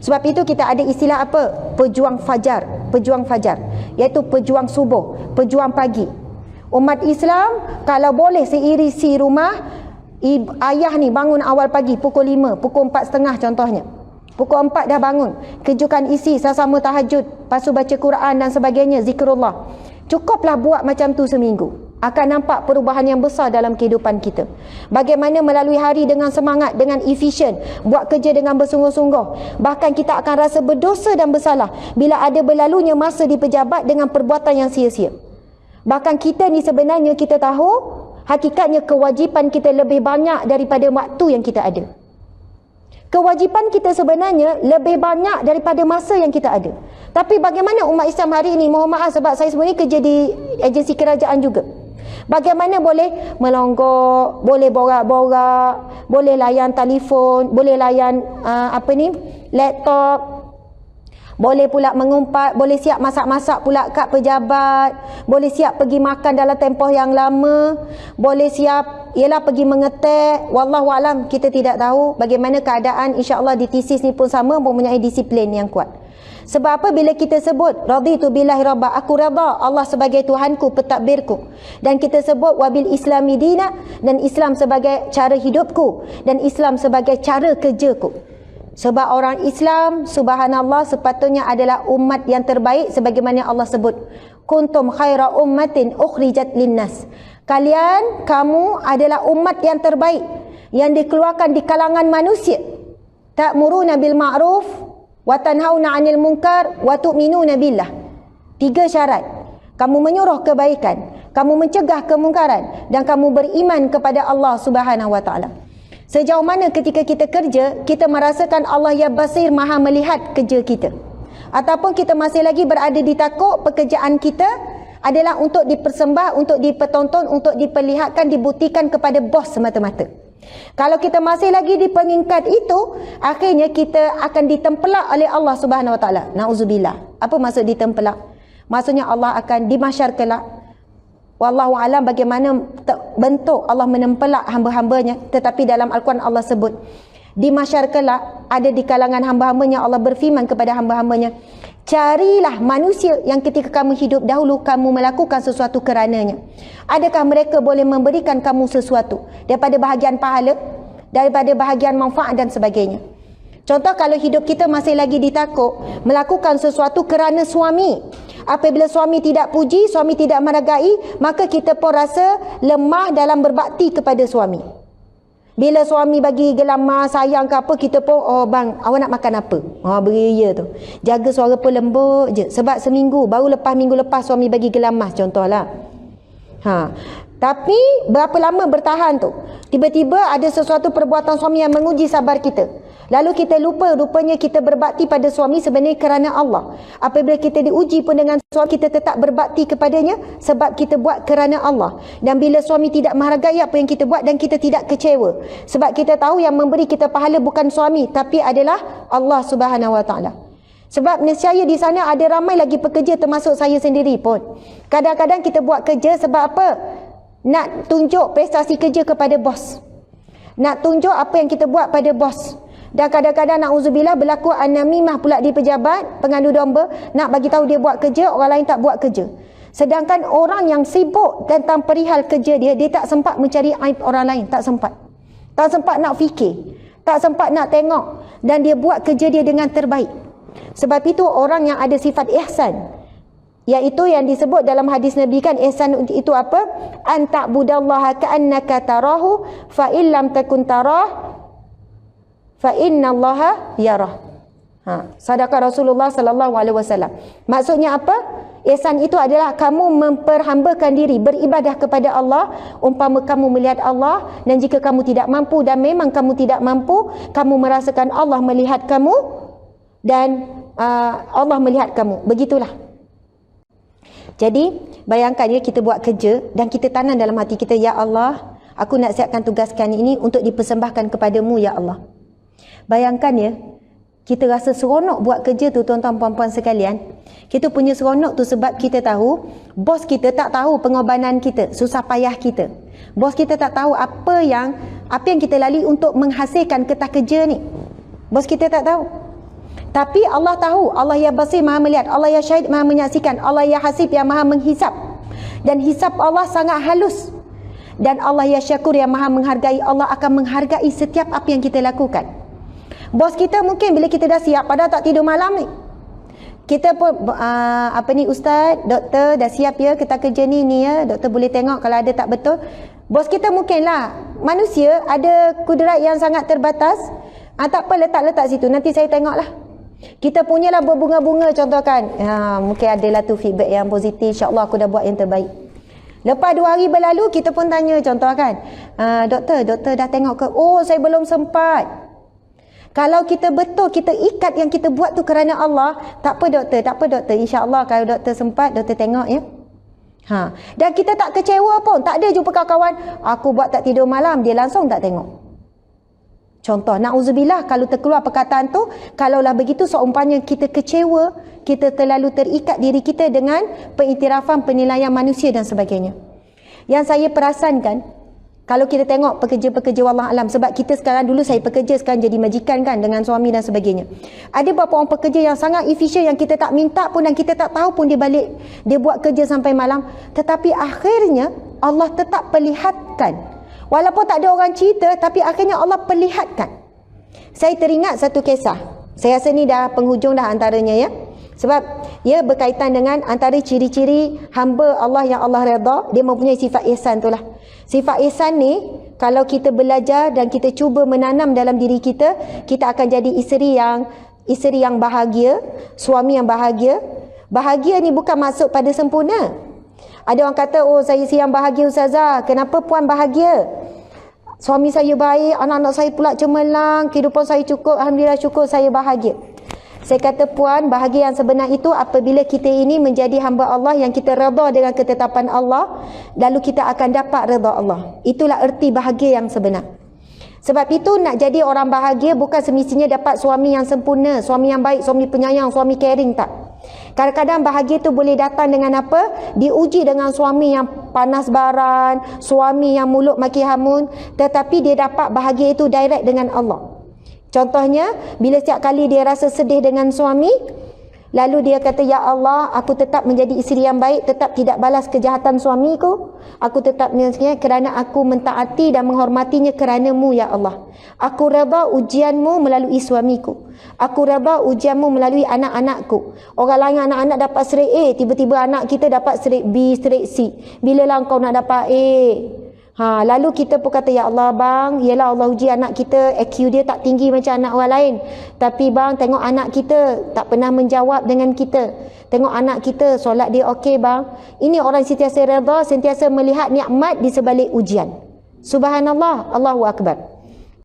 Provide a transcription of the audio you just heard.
Sebab itu kita ada istilah apa? Pejuang fajar. Pejuang fajar, iaitu pejuang subuh, pejuang pagi. Umat Islam kalau boleh seirisi rumah, ayah ni bangun awal pagi pukul 5, pukul 4.30 contohnya. Pukul 4 dah bangun, kejukan isi, sama-sama tahajud, lepas tu baca Quran dan sebagainya, zikrullah. Cukuplah buat macam tu seminggu, akan nampak perubahan yang besar dalam kehidupan kita. Bagaimana melalui hari dengan semangat, dengan efisien, buat kerja dengan bersungguh-sungguh. Bahkan kita akan rasa berdosa dan bersalah bila ada berlalunya masa di pejabat dengan perbuatan yang sia-sia. Bahkan kita ni sebenarnya kita tahu, hakikatnya kewajipan kita lebih banyak daripada waktu yang kita ada. Kewajipan kita sebenarnya lebih banyak daripada masa yang kita ada. Tapi bagaimana umat Islam hari ini, mohon maaf sebab saya sebenarnya kerja di agensi kerajaan juga. Bagaimana boleh melonggok, boleh borak-borak, boleh layan telefon, boleh layan laptop, boleh pula mengumpat, boleh siap masak-masak pula kat pejabat, boleh siap pergi makan dalam tempoh yang lama, boleh siap pergi mengetek. Wallahualam, kita tidak tahu bagaimana keadaan. InsyaAllah di tesis ni pun sama, mempunyai disiplin yang kuat. Sebab apa? Bila kita sebut raditu billahi rabba, aku redha Allah sebagai Tuhanku, pentadbirku, dan kita sebut wabil islami dina, dan Islam sebagai cara hidupku, dan Islam sebagai cara kerjaku. Sebab orang Islam, subhanallah, sepatutnya adalah umat yang terbaik sebagaimana Allah sebut, kuntum khaira ummatin ukhrijat linnas. Kalian, kamu adalah umat yang terbaik yang dikeluarkan di kalangan manusia. Ta'muruna bil ma'ruf wa tanhauna 'anil munkar wa tu'minuna billah. 3 syarat. Kamu menyuruh kebaikan, kamu mencegah kemungkaran, dan kamu beriman kepada Allah Subhanahu wa taala. Sejauh mana ketika kita kerja, kita merasakan Allah ya basir, maha melihat kerja kita. Ataupun kita masih lagi berada di takut, pekerjaan kita adalah untuk dipersembah, untuk dipertonton, untuk diperlihatkan, dibuktikan kepada bos semata-mata. Kalau kita masih lagi di pengingkat itu, akhirnya kita akan ditempelak oleh Allah Subhanahu wa taala. Nauzubillah. Apa maksud ditempelak? Maksudnya Allah akan dimasyar kelak. Wallahu alam bagaimana bentuk Allah menempelak hamba-hambanya, tetapi dalam Al-Quran Allah sebut di masyar kelak, ada di kalangan hamba-hambanya, Allah berfirman kepada hamba-hambanya, carilah manusia yang ketika kamu hidup dahulu kamu melakukan sesuatu kerananya. Adakah mereka boleh memberikan kamu sesuatu daripada bahagian pahala, daripada bahagian manfaat dan sebagainya. Contoh, kalau hidup kita masih lagi ditakut melakukan sesuatu kerana suami, apabila suami tidak puji, suami tidak menghargai, maka kita pun rasa lemah dalam berbakti kepada suami. Bila suami bagi gelamar, sayang ke apa, kita pun, oh bang, awak nak makan apa? Beria tu. Jaga suara pun lembut je. Sebab seminggu, baru minggu lepas suami bagi gelamar, contohlah. Tapi berapa lama bertahan tu? Tiba-tiba ada sesuatu perbuatan suami yang menguji sabar kita. Lalu kita lupa, rupanya kita berbakti pada suami sebenarnya kerana Allah. Apabila kita diuji pun dengan suami, kita tetap berbakti kepadanya sebab kita buat kerana Allah. Dan bila suami tidak menghargai apa yang kita buat dan kita tidak kecewa, sebab kita tahu yang memberi kita pahala bukan suami, tapi adalah Allah Subhanahu wa taala. Sebab nescaya di sana ada ramai lagi pekerja termasuk saya sendiri pun. Kadang-kadang kita buat kerja sebab apa? Nak tunjuk prestasi kerja kepada bos. Nak tunjuk apa yang kita buat pada bos. Dan kadang-kadang na'udzubillah berlaku an-namimah pula di pejabat, pengandu domba, nak bagi tahu dia buat kerja, orang lain tak buat kerja. Sedangkan orang yang sibuk tentang perihal kerja dia tak sempat mencari aib orang lain, tak sempat. Tak sempat nak fikir, tak sempat nak tengok, dan dia buat kerja dia dengan terbaik. Sebab itu orang yang ada sifat ihsan, iaitu yang disebut dalam hadis Nabi kan, ihsan itu apa? An ta'budallaha ka'annaka tarahu fa illam takun tarah fa innallaha yarah. Sadaqah Rasulullah sallallahu alaihi wasallam. Maksudnya apa? Ihsan itu adalah kamu memperhambakan diri, beribadah kepada Allah umpama kamu melihat Allah, dan jika kamu tidak mampu dan memang kamu tidak mampu, kamu merasakan Allah melihat kamu dan Allah melihat kamu. Begitulah. Jadi bayangkan ya, kita buat kerja dan kita tanam dalam hati kita, ya Allah, aku nak siapkan tugaskan ini untuk dipersembahkan kepadamu ya Allah. Bayangkan ya, kita rasa seronok buat kerja tu, tuan-tuan puan-puan sekalian. Kita punya seronok tu sebab kita tahu bos kita tak tahu pengorbanan kita, susah payah kita. Bos kita tak tahu apa yang kita lalui untuk menghasilkan kertas kerja ni. Bos kita tak tahu. Tapi Allah tahu, Allah ya basir maha melihat, Allah ya syahid maha menyaksikan, Allah ya hasib yang maha menghisap. Dan hisap Allah sangat halus. Dan Allah ya syakur yang maha menghargai, Allah akan menghargai setiap apa yang kita lakukan. Bos kita mungkin bila kita dah siap, padahal tak tidur malam ni. Kita pun, ustaz, doktor dah siap ya, kita kerja ni ya, doktor boleh tengok kalau ada tak betul. Bos kita mungkinlah, manusia ada kudrat yang sangat terbatas. Tak apa, letak situ, nanti saya tengoklah. Kita punyalah berbunga-bunga contoh kan. Mungkin adalah tu feedback yang positif, insyaAllah aku dah buat yang terbaik. Lepas 2 hari berlalu, kita pun tanya contoh kan, doktor dah tengok ke? Oh, saya belum sempat. Kalau kita betul, kita ikat yang kita buat tu kerana Allah, tak apa doktor, insyaAllah kalau doktor sempat, doktor tengok ya. Dan kita tak kecewa pun, tak ada jumpa kawan-kawan, aku buat tak tidur malam, dia langsung tak tengok. Contoh, na'udzubillah, kalau terkeluar perkataan tu, kalaulah begitu seumpamanya kita kecewa, kita terlalu terikat diri kita dengan pengiktirafan penilaian manusia dan sebagainya. Yang saya perasankan, kalau kita tengok pekerja-pekerja wallah alam, sebab kita sekarang, dulu saya pekerja, sekarang jadi majikan kan dengan suami dan sebagainya. Ada beberapa orang pekerja yang sangat efisien, yang kita tak minta pun dan kita tak tahu pun dia balik, dia buat kerja sampai malam. Tetapi akhirnya Allah tetap perlihatkan. Walaupun tak ada orang cerita, tapi akhirnya Allah perlihatkan. Saya teringat satu kisah. Saya rasa ni dah penghujung dah antaranya ya. Sebab ia berkaitan dengan antara ciri-ciri hamba Allah yang Allah redha, dia mempunyai sifat ihsan itulah. Sifat ihsan ni, kalau kita belajar dan kita cuba menanam dalam diri kita, kita akan jadi isteri yang bahagia, suami yang bahagia. Bahagia ni bukan maksud pada sempurna. Ada orang kata, oh saya siang bahagia Ustazah. Kenapa puan bahagia? Suami saya baik, anak-anak saya pula cemerlang, kehidupan saya cukup, alhamdulillah syukur saya bahagia. Saya kata puan, bahagia yang sebenar itu apabila kita ini menjadi hamba Allah yang kita redha dengan ketetapan Allah, lalu kita akan dapat redha Allah. Itulah erti bahagia yang sebenar. Sebab itu nak jadi orang bahagia bukan semestinya dapat suami yang sempurna, suami yang baik, suami penyayang, suami caring, tak. Kadang-kadang bahagia tu boleh datang dengan apa? Diuji dengan suami yang panas baran, suami yang mulut maki hamun, tetapi dia dapat bahagia itu direct dengan Allah. Contohnya, bila setiap kali dia rasa sedih dengan suami, lalu dia kata, ya Allah, aku tetap menjadi isteri yang baik, tetap tidak balas kejahatan suamiku. Aku tetap menyelesaikan kerana aku mentaati dan menghormatinya kerana-Mu ya Allah. Aku redha ujian-Mu melalui suamiku. Aku redha ujian-Mu melalui anak-anakku. Orang lain anak-anak dapat straight A, tiba-tiba anak kita dapat straight B, straight C. Bila lah kau nak dapat A? Lalu kita pun kata, ya Allah bang, yelah Allah uji anak kita, IQ dia tak tinggi macam anak orang lain. Tapi bang, tengok anak kita tak pernah menjawab dengan kita. Tengok anak kita, solat dia okey bang. Ini orang sentiasa redha, sentiasa melihat nikmat di sebalik ujian. Subhanallah, Allahu Akbar.